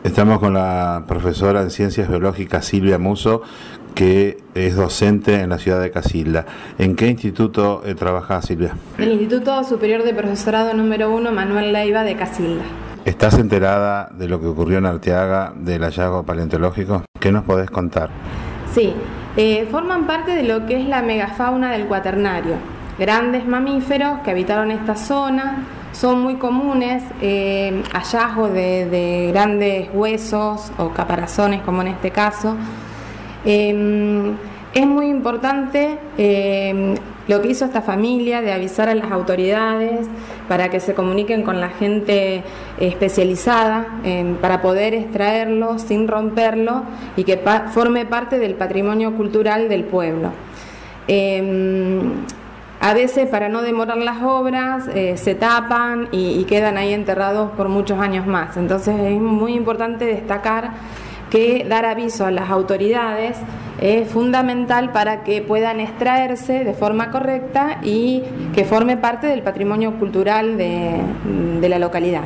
Estamos con la profesora en Ciencias Biológicas Silvia Musso, que es docente en la ciudad de Casilda. ¿En qué instituto trabaja Silvia? El Instituto Superior de Profesorado número 1 Manuel Leiva de Casilda. ¿Estás enterada de lo que ocurrió en Arteaga, del hallazgo paleontológico? ¿Qué nos podés contar? Sí, forman parte de lo que es la megafauna del Cuaternario. Grandes mamíferos que habitaron esta zona. Son muy comunes hallazgos de grandes huesos o caparazones, como en este caso. Es muy importante lo que hizo esta familia de avisar a las autoridades para que se comuniquen con la gente especializada para poder extraerlo sin romperlo y que forme parte del patrimonio cultural del pueblo. A veces, para no demorar las obras, se tapan y quedan ahí enterrados por muchos años más. Entonces es muy importante destacar que dar aviso a las autoridades es fundamental para que puedan extraerse de forma correcta y que forme parte del patrimonio cultural de la localidad.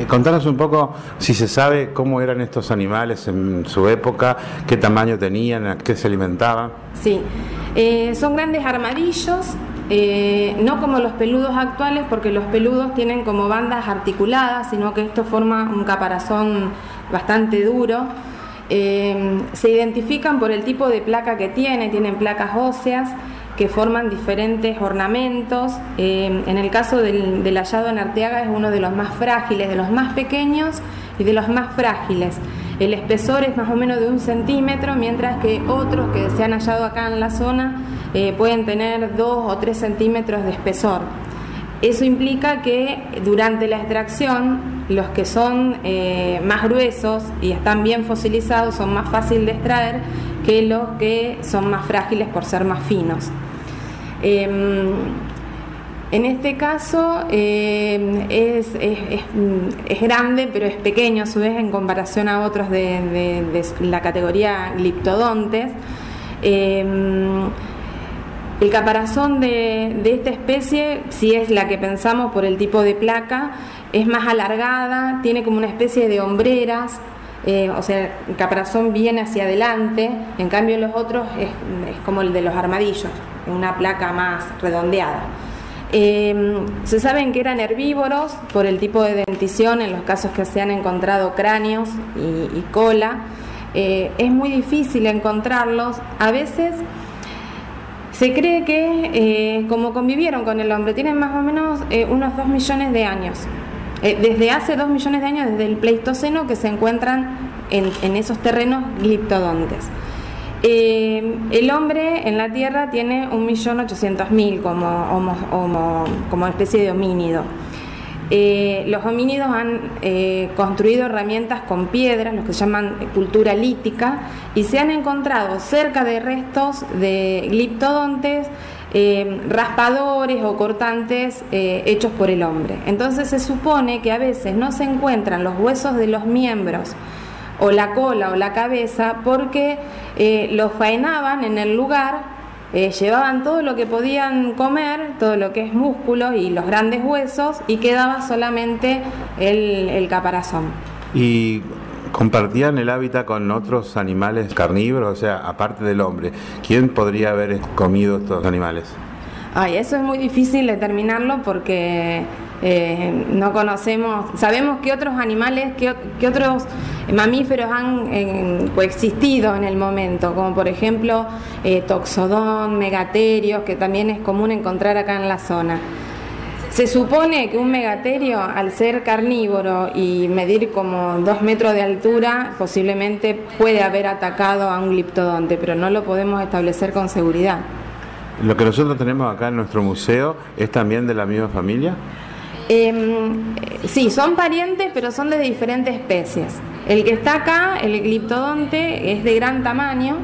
Contanos un poco si se sabe cómo eran estos animales en su época, qué tamaño tenían, a qué se alimentaban. Sí, son grandes armadillos. No como los peludos actuales, porque los peludos tienen como bandas articuladas, sino que esto forma un caparazón bastante duro. Se identifican por el tipo de placa que tienen placas óseas que forman diferentes ornamentos. En el caso del hallado en Arteaga es uno de los más frágiles, de los más pequeños y de los más frágiles. El espesor es más o menos de 1 centímetro, mientras que otros que se han hallado acá en la zona pueden tener 2 o 3 centímetros de espesor. Eso implica que durante la extracción los que son más gruesos y están bien fosilizados son más fáciles de extraer que los que son más frágiles por ser más finos. En este caso es grande, pero es pequeño a su vez en comparación a otros de la categoría gliptodontes. El caparazón de esta especie, si es la que pensamos por el tipo de placa, es más alargada, tiene como una especie de hombreras, o sea, el caparazón viene hacia adelante, en cambio los otros es como el de los armadillos, una placa más redondeada. Se saben que eran herbívoros por el tipo de dentición en los casos que se han encontrado cráneos y cola. Es muy difícil encontrarlos. A veces se cree que como convivieron con el hombre, tienen más o menos unos 2 millones de años. Desde hace 2 millones de años, desde el Pleistoceno, que se encuentran en esos terrenos gliptodontes. El hombre en la Tierra tiene 1.800.000 como especie de homínido. Los homínidos han construido herramientas con piedras, lo que se llaman cultura lítica, y se han encontrado cerca de restos de gliptodontes raspadores o cortantes hechos por el hombre. Entonces se supone que a veces no se encuentran los huesos de los miembros o la cola o la cabeza porque los faenaban en el lugar. Llevaban todo lo que podían comer, todo lo que es músculo y los grandes huesos, y quedaba solamente el caparazón. ¿Y compartían el hábitat con otros animales carnívoros? O sea, aparte del hombre, ¿quién podría haber comido estos animales? Eso es muy difícil determinarlo porque no conocemos, sabemos que otros animales, que otros mamíferos han coexistido en el momento, como por ejemplo toxodón, megaterios, que también es común encontrar acá en la zona. Se supone que un megaterio, al ser carnívoro y medir como 2 metros de altura, posiblemente puede haber atacado a un gliptodonte, pero no lo podemos establecer con seguridad. ¿Lo que nosotros tenemos acá en nuestro museo es también de la misma familia? Sí, son parientes, pero son de diferentes especies. El que está acá, el gliptodonte, es de gran tamaño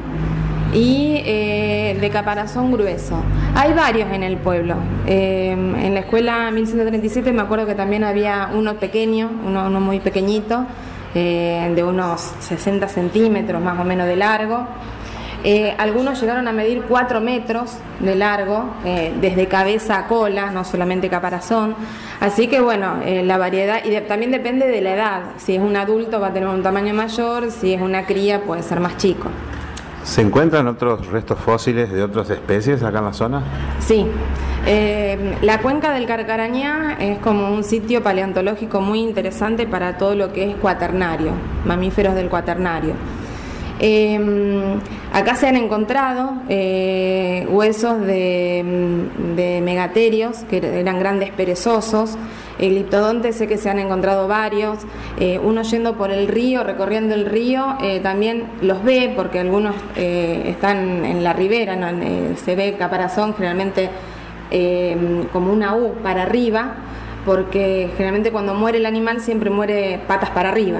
y de caparazón grueso. Hay varios en el pueblo. En la escuela 1137 me acuerdo que también había uno pequeño, uno muy pequeñito, de unos 60 centímetros más o menos de largo. Algunos llegaron a medir 4 metros de largo, desde cabeza a cola, no solamente caparazón. Así que bueno, la variedad, y también depende de la edad. Si es un adulto va a tener un tamaño mayor, si es una cría puede ser más chico. ¿Se encuentran otros restos fósiles de otras especies acá en la zona? Sí. La cuenca del Carcarañá es como un sitio paleontológico muy interesante para todo lo que es cuaternario, mamíferos del cuaternario. Acá se han encontrado huesos de megaterios, que eran grandes perezosos. Gliptodontes sé que se han encontrado varios. Uno yendo por el río, recorriendo el río, también los ve, porque algunos están en la ribera, ¿no? Se ve caparazón generalmente como una U para arriba, porque generalmente cuando muere el animal siempre muere patas para arriba.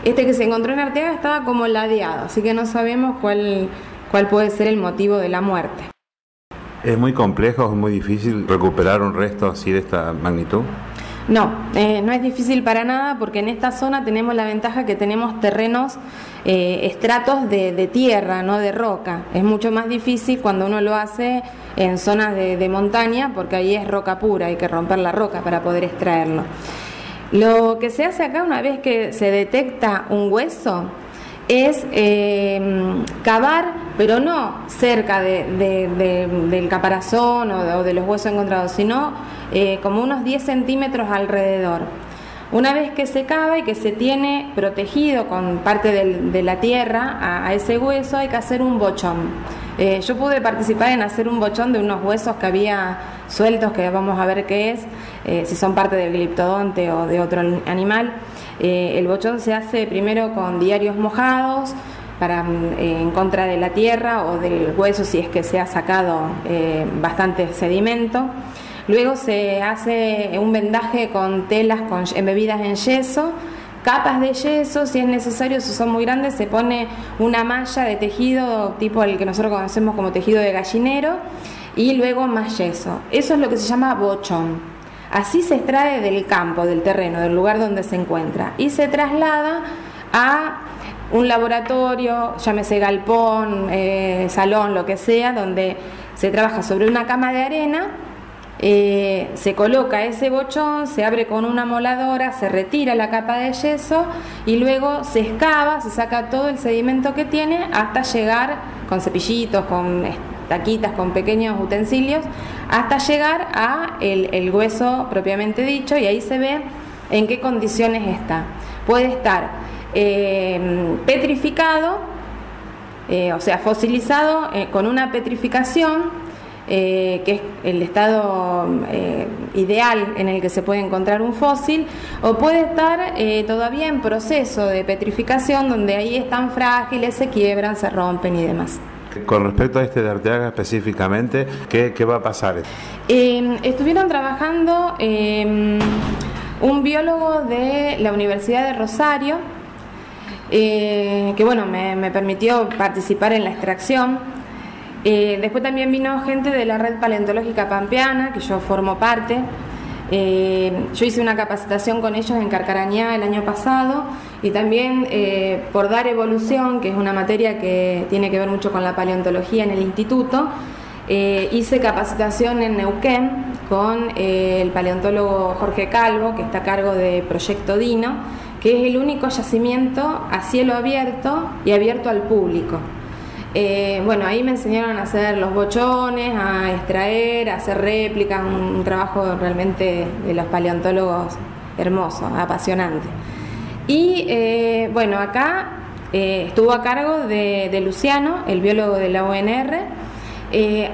Este que se encontró en Arteaga estaba como ladeado, así que no sabemos cuál puede ser el motivo de la muerte. ¿Es muy complejo, es muy difícil recuperar un resto así de esta magnitud? No, no es difícil para nada, porque en esta zona tenemos la ventaja que tenemos terrenos, estratos de tierra, no de roca. Es mucho más difícil cuando uno lo hace en zonas de montaña, porque ahí es roca pura, hay que romper la roca para poder extraerlo. Lo que se hace acá una vez que se detecta un hueso es cavar, pero no cerca del caparazón o de los huesos encontrados, sino como unos 10 centímetros alrededor. Una vez que se cava y que se tiene protegido con parte de la tierra a ese hueso, hay que hacer un bochón. Yo pude participar en hacer un bochón de unos huesos que había sueltos, que vamos a ver qué es, si son parte del gliptodonte o de otro animal. El bochón se hace primero con diarios mojados en contra de la tierra o del hueso, si es que se ha sacado bastante sedimento. Luego se hace un vendaje con telas embebidas en yeso, capas de yeso, si es necesario, si son muy grandes, se pone una malla de tejido tipo el que nosotros conocemos como tejido de gallinero, y luego más yeso. Eso es lo que se llama bochón. Así se extrae del campo, del terreno, del lugar donde se encuentra, y se traslada a un laboratorio, llámese galpón, salón, lo que sea, donde se trabaja sobre una cama de arena. Se coloca ese bochón, se abre con una moladora, se retira la capa de yeso y luego se excava, se saca todo el sedimento que tiene hasta llegar con cepillitos, con taquitas, con pequeños utensilios, hasta llegar a el hueso propiamente dicho, y ahí se ve en qué condiciones está. Puede estar petrificado, o sea fosilizado, con una petrificación, que es el estado ideal en el que se puede encontrar un fósil, o puede estar todavía en proceso de petrificación, donde ahí están frágiles, se quiebran, se rompen y demás. Con respecto a este de Arteaga específicamente, ¿qué va a pasar? Estuvieron trabajando un biólogo de la Universidad de Rosario, que bueno, me permitió participar en la extracción. Después también vino gente de la Red Paleontológica Pampeana, que yo formo parte. Yo hice una capacitación con ellos en Carcarañá el año pasado, y también por Dar Evolución, que es una materia que tiene que ver mucho con la paleontología en el instituto, hice capacitación en Neuquén con el paleontólogo Jorge Calvo, que está a cargo de Proyecto Dino, que es el único yacimiento a cielo abierto y abierto al público. Bueno, ahí me enseñaron a hacer los bochones, a extraer, a hacer réplicas, un trabajo realmente de los paleontólogos hermoso, apasionante. Y bueno, acá estuvo a cargo de Luciano, el biólogo de la UNR.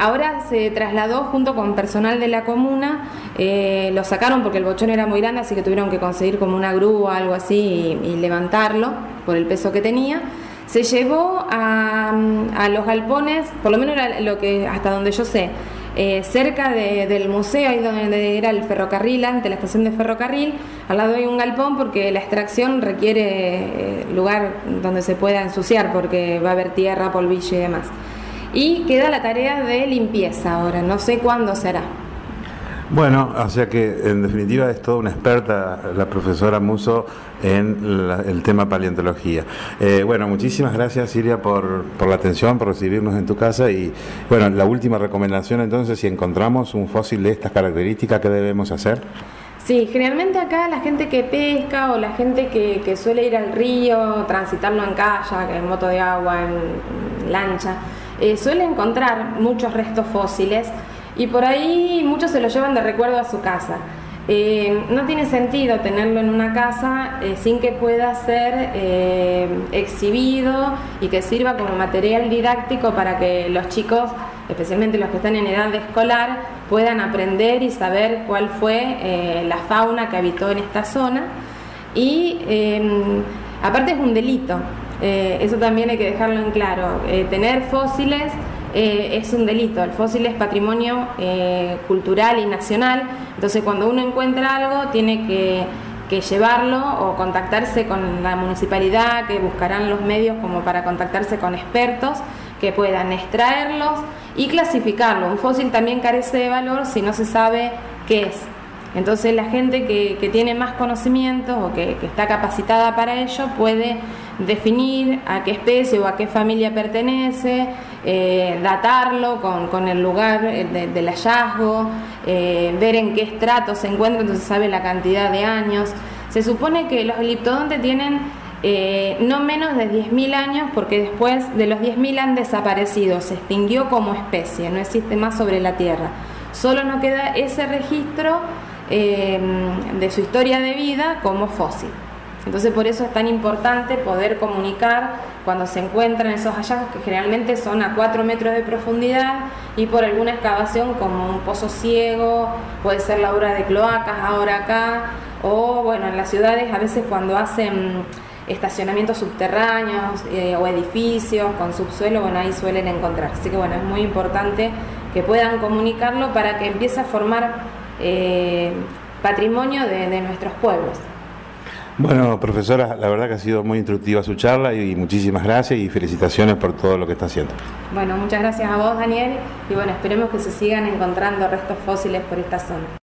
Ahora se trasladó junto con personal de la comuna, lo sacaron porque el bochón era muy grande, así que tuvieron que conseguir como una grúa, algo así, y levantarlo por el peso que tenía. Se llevó a los galpones, por lo menos era lo que hasta donde yo sé, cerca del museo, ahí donde era el ferrocarril, ante la estación de ferrocarril, al lado hay un galpón, porque la extracción requiere lugar donde se pueda ensuciar, porque va a haber tierra, polvillo y demás. Y queda la tarea de limpieza ahora, no sé cuándo se hará. Bueno, o sea que en definitiva es toda una experta la profesora Musso en el tema paleontología. Bueno, muchísimas gracias, Silvia, por la atención, por recibirnos en tu casa. Y bueno, la última recomendación entonces, si encontramos un fósil de estas características, ¿qué debemos hacer? Sí, generalmente acá la gente que pesca o la gente que suele ir al río, transitarlo en kayak, en moto de agua, en lancha, suele encontrar muchos restos fósiles y por ahí muchos se los llevan de recuerdo a su casa. No tiene sentido tenerlo en una casa sin que pueda ser exhibido y que sirva como material didáctico para que los chicos, especialmente los que están en edad de escolar, puedan aprender y saber cuál fue la fauna que habitó en esta zona. Y aparte es un delito, eso también hay que dejarlo en claro. Tener fósiles es un delito. El fósil es patrimonio cultural y nacional, entonces cuando uno encuentra algo tiene que llevarlo o contactarse con la municipalidad, que buscarán los medios como para contactarse con expertos que puedan extraerlos y clasificarlo. Un fósil también carece de valor si no se sabe qué es. Entonces la gente que tiene más conocimientos o que está capacitada para ello puede definir a qué especie o a qué familia pertenece, datarlo con el lugar del hallazgo, ver en qué estrato se encuentra, entonces sabe la cantidad de años. Se supone que los gliptodontes tienen no menos de 10.000 años, porque después de los 10.000 han desaparecido, se extinguió como especie, no existe más sobre la Tierra. Solo nos queda ese registro de su historia de vida como fósil. Entonces por eso es tan importante poder comunicar cuando se encuentran esos hallazgos, que generalmente son a 4 metros de profundidad y por alguna excavación como un pozo ciego, puede ser la obra de cloacas ahora acá, o bueno, en las ciudades a veces cuando hacen estacionamientos subterráneos o edificios con subsuelo, bueno, ahí suelen encontrar. Así que bueno, es muy importante que puedan comunicarlo para que empiece a formar patrimonio de nuestros pueblos. Bueno, profesora, la verdad que ha sido muy instructiva su charla y muchísimas gracias y felicitaciones por todo lo que está haciendo. Bueno, muchas gracias a vos, Daniel, y bueno, esperemos que se sigan encontrando restos fósiles por esta zona.